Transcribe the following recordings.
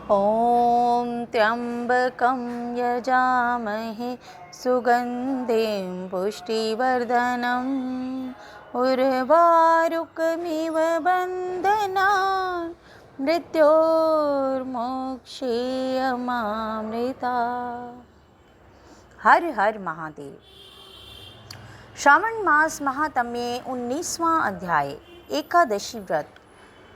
ॐ त्र्यम्बकं यजामहे सुगन्धिं पुष्टिवर्धनम् उर्वारुकमिव बन्धनान् मृत्योर्मोक्षेयमामृता। हर हर महादेव। श्रावण मास महात्म्य 19वां अध्याय एकादशी व्रत।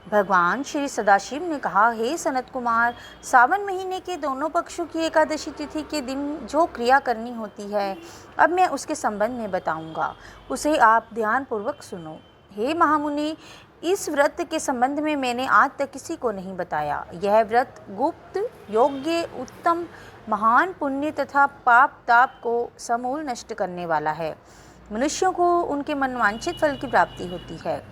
भगवान श्री सदाशिव ने कहा, हे सनत कुमार, सावन महीने के दोनों पक्षों की एकादशी तिथि के दिन जो क्रिया करनी होती है, अब मैं उसके संबंध में बताऊंगा, उसे आप ध्यानपूर्वक सुनो। हे महामुनि, इस व्रत के संबंध में मैंने आज तक किसी को नहीं बताया। यह व्रत गुप्त, योग्य, उत्तम, महान पुण्य तथा पाप ताप को समूल नष्ट करने वाला है। मनुष्यों को उनके मनवांछित फल की प्राप्ति होती है।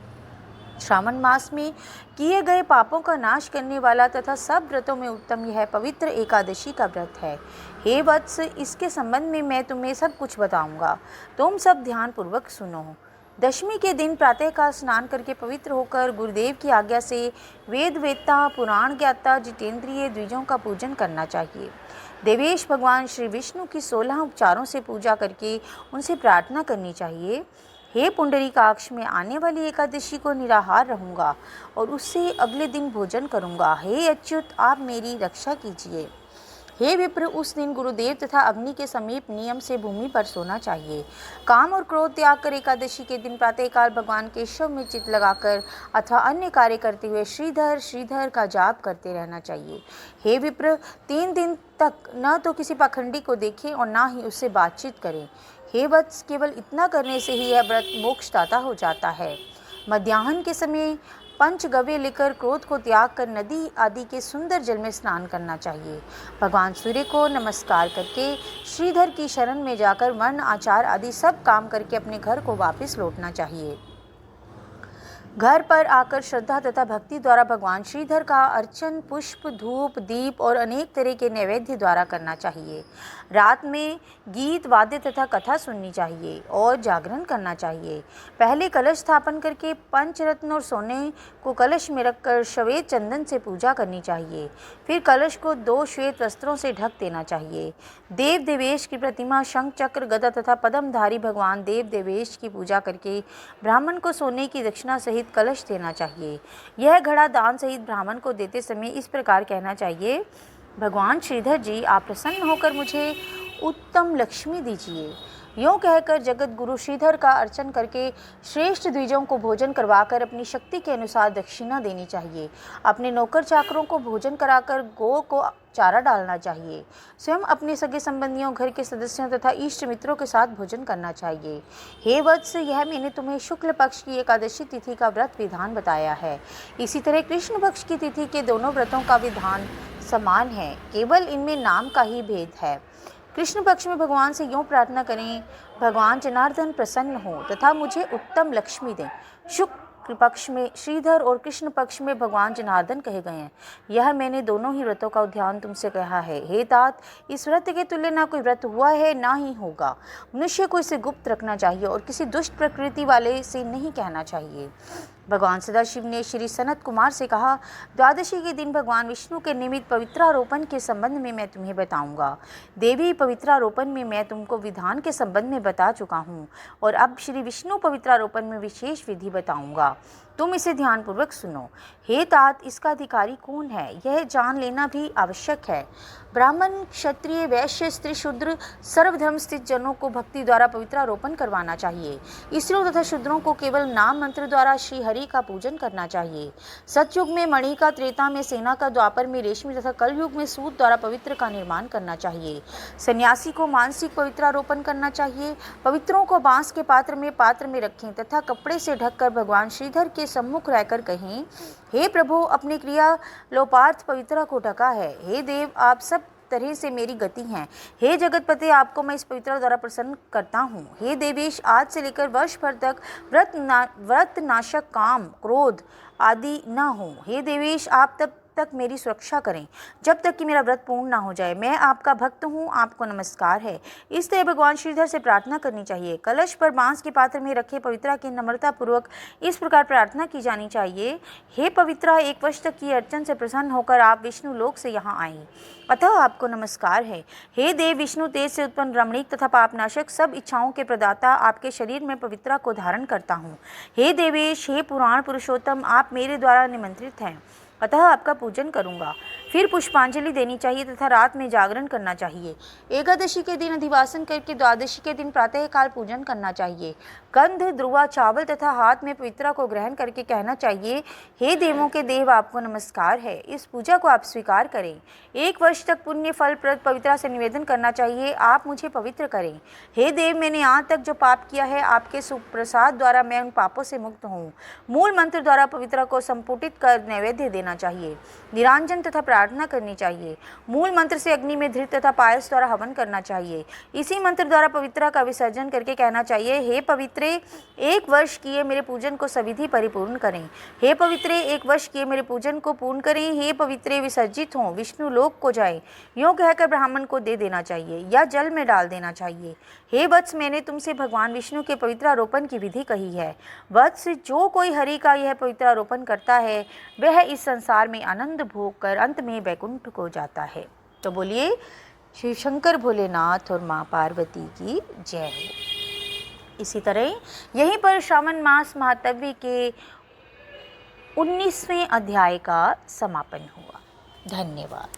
श्रावण मास में किए गए पापों का नाश करने वाला तथा सब व्रतों में उत्तम यह पवित्र एकादशी का व्रत है। हे वत्स, इसके संबंध में मैं तुम्हें सब कुछ बताऊंगा, तुम सब ध्यानपूर्वक सुनो। दशमी के दिन प्रातःकाल स्नान करके पवित्र होकर गुरुदेव की आज्ञा से वेद वेत्ता, पुराण ज्ञाता, जितेंद्रिय द्विजों का पूजन करना चाहिए। देवेश भगवान श्री विष्णु की 16 उपचारों से पूजा करके उनसे प्रार्थना करनी चाहिए। हे पुंडरीकाक्ष, में आने वाली एकादशी को निराहार रहूँगा और उससे अगले दिन भोजन करूँगा। हे अच्युत, आप मेरी रक्षा कीजिए। हे विप्र, उस दिन गुरुदेव तथा अग्नि के समीप नियम से भूमि पर सोना चाहिए। काम और क्रोध त्याग कर एकादशी के दिन प्रातःकाल भगवान केशव में चित्त लगाकर अथवा अन्य कार्य करते हुए श्रीधर श्रीधर का जाप करते रहना चाहिए। हे विप्र, 3 दिन तक न तो किसी पाखंडी को देखें और न ही उससे बातचीत करें। हे वत्स, केवल इतना करने से ही यह व्रत मोक्षदाता हो जाता है। मध्याह्न के समय पंचगव्य लेकर क्रोध को त्याग कर नदी आदि के सुंदर जल में स्नान करना चाहिए। भगवान सूर्य को नमस्कार करके श्रीधर की शरण में जाकर वर्ण आचार आदि सब काम करके अपने घर को वापस लौटना चाहिए। घर पर आकर श्रद्धा तथा भक्ति द्वारा भगवान श्रीधर का अर्चन पुष्प, धूप, दीप और अनेक तरह के नैवेद्य द्वारा करना चाहिए। रात में गीत, वाद्य तथा कथा सुननी चाहिए और जागरण करना चाहिए। पहले कलश स्थापन करके पंचरत्न और सोने को कलश में रखकर श्वेत चंदन से पूजा करनी चाहिए। फिर कलश को 2 श्वेत वस्त्रों से ढक देना चाहिए। देव देवेश की प्रतिमा, शंख, चक्र, गदा तथा पद्मधारी भगवान देव देवेश की पूजा करके ब्राह्मण को सोने की दक्षिणा सहित कलश देना चाहिए। यह घड़ा दान सहित ब्राह्मण को देते समय इस प्रकार कहना चाहिए, भगवान श्रीधर जी, आप प्रसन्न होकर मुझे उत्तम लक्ष्मी दीजिए। यूँ कहकर जगत गुरु श्रीधर का अर्चन करके श्रेष्ठ द्विजों को भोजन करवाकर अपनी शक्ति के अनुसार दक्षिणा देनी चाहिए। अपने नौकर चाकरों को भोजन कराकर गौ को चारा डालना चाहिए। स्वयं अपने सगे संबंधियों, घर के सदस्यों तथा इष्ट मित्रों के साथ भोजन करना चाहिए। हे वत्स, यह मैंने तुम्हें शुक्ल पक्ष की एकादशी तिथि का व्रत विधान बताया है। इसी तरह कृष्ण पक्ष की तिथि के दोनों व्रतों का विधान समान है, केवल इनमें नाम का ही भेद है। कृष्ण पक्ष में भगवान से यूँ प्रार्थना करें, भगवान जनार्दन प्रसन्न हो तथा मुझे उत्तम लक्ष्मी दें। शुक्ल पक्ष में श्रीधर और कृष्ण पक्ष में भगवान जनार्दन कहे गए हैं। यह मैंने दोनों ही व्रतों का ध्यान तुमसे कहा है। हे तात, इस व्रत के तुल्य ना कोई व्रत हुआ है ना ही होगा। मनुष्य को इसे गुप्त रखना चाहिए और किसी दुष्ट प्रकृति वाले से नहीं कहना चाहिए। भगवान सदाशिव ने श्री सनत कुमार से कहा, द्वादशी के दिन भगवान विष्णु के निमित्त पवित्रारोपण के संबंध में मैं तुम्हें बताऊंगा। देवी पवित्रारोपण में मैं तुमको विधान के संबंध में बता चुका हूँ और अब श्री विष्णु पवित्रारोपण में विशेष विधि बताऊंगा, तुम इसे ध्यानपूर्वक सुनो। हे तात, इसका अधिकारी कौन है, यह जान लेना भी आवश्यक है। ब्राह्मण, क्षत्रिय, वैश्य, स्त्री, शूद्र, सर्वधर्म स्थित जनों को भक्ति द्वारा पवित्रारोपण करवाना चाहिए। स्त्रियों तथा शूद्रों को केवल नाम मंत्र द्वारा श्री हरि का पूजन करना चाहिए। सतयुग में मणि का, त्रेता में सेना का, द्वापर में रेशमी तथा कलयुग में सूत द्वारा पवित्र का निर्माण करना चाहिए। सन्यासी को मानसिक पवित्रारोपण करना चाहिए। पवित्रों को बांस के पात्र में रखें तथा कपड़े से ढककर भगवान श्रीधर के सम्मुख रहकर कहें, हे प्रभु, अपनी क्रिया लोपार्थ पवित्रा को ढका है। हे देव, आप सब तरह से मेरी गति हैं। हे जगतपते, आपको मैं इस पवित्रा द्वारा प्रसन्न करता हूँ। हे देवेश, आज से लेकर वर्ष भर तक व्रत नाशक काम, क्रोध आदि न हो। हे देवेश, आप तब तक मेरी सुरक्षा करें, जब तक कि मेरा व्रत पूर्ण ना हो जाए। मैं आपका भक्त हूँ, आपको नमस्कार है। इस तरह भगवान श्रीधर से प्रार्थना करनी चाहिए। कलश पर बांस के पात्र में रखे पवित्रा की नम्रता पूर्वक इस प्रकार प्रार्थना की जानी चाहिए, हे पवित्रा, एक वर्ष तक की अर्चन से प्रसन्न होकर आप विष्णु लोक से यहाँ आई, अतः आपको नमस्कार है। हे देव विष्णु, तेज से उत्पन्न रमणीक तथा पापनाशक, सब इच्छाओं के प्रदाता, आपके शरीर में पवित्रा को धारण करता हूँ। हे देवेश, हे पुराण पुरुषोत्तम, आप मेरे द्वारा निमंत्रित हैं, अतः आपका पूजन करूंगा। फिर पुष्पांजलि देनी चाहिए तथा रात में जागरण करना चाहिए। एकादशी के दिन अधिवासन करके द्वादशी के दिन प्रातः काल पूजन करना चाहिए। कंध, ध्रुवा, चावल तथा हाथ में पवित्रा को ग्रहण करके कहना चाहिए, हे देवों के देव, आपको नमस्कार है, इस पूजा को आप स्वीकार करें। एक वर्ष तक पुण्य फलप्रद पवित्रा से निवेदन करना चाहिए, आप मुझे पवित्र करें। हे देव, मैंने आज तक जो पाप किया है, आपके सुप्रसाद द्वारा मैं उन पापों से मुक्त हूँ। मूल मंत्र द्वारा पवित्रा को संपुटित कर नैवेद्य देना चाहिए। निरांजन तथा प्रार्थना करनी चाहिए। मूल मंत्र से अग्नि में धृत तथा पायस द्वारा हवन करना चाहिए। इसी मंत्र द्वारा पवित्रा का विसर्जन करके कहना चाहिए, हे पवित्रे, एक वर्ष किए मेरे पूजन को सविधि परिपूर्ण करें। हे पवित्रे, एक वर्ष किए मेरे पूजन को पूर्ण करें। हे पवित्रे, विसर्जित हों, विष्णु लोक को जाए, यूँ कहकर ब्राह्मण को दे देना चाहिए या जल में डाल देना चाहिए। हे वत्स, मैंने तुमसे भगवान विष्णु के पवित्रारोपण की विधि कही है। वत्स, जो कोई हरि का यह पवित्रारोपण करता है, वह इस संसार में आनंद भोग कर अंत में वैकुंठ को जाता है। तो बोलिए शिव शंकर भोलेनाथ और माँ पार्वती की जय हो। इसी तरह यहीं पर श्रावण मास महात्म्य के 19वें अध्याय का समापन हुआ। धन्यवाद।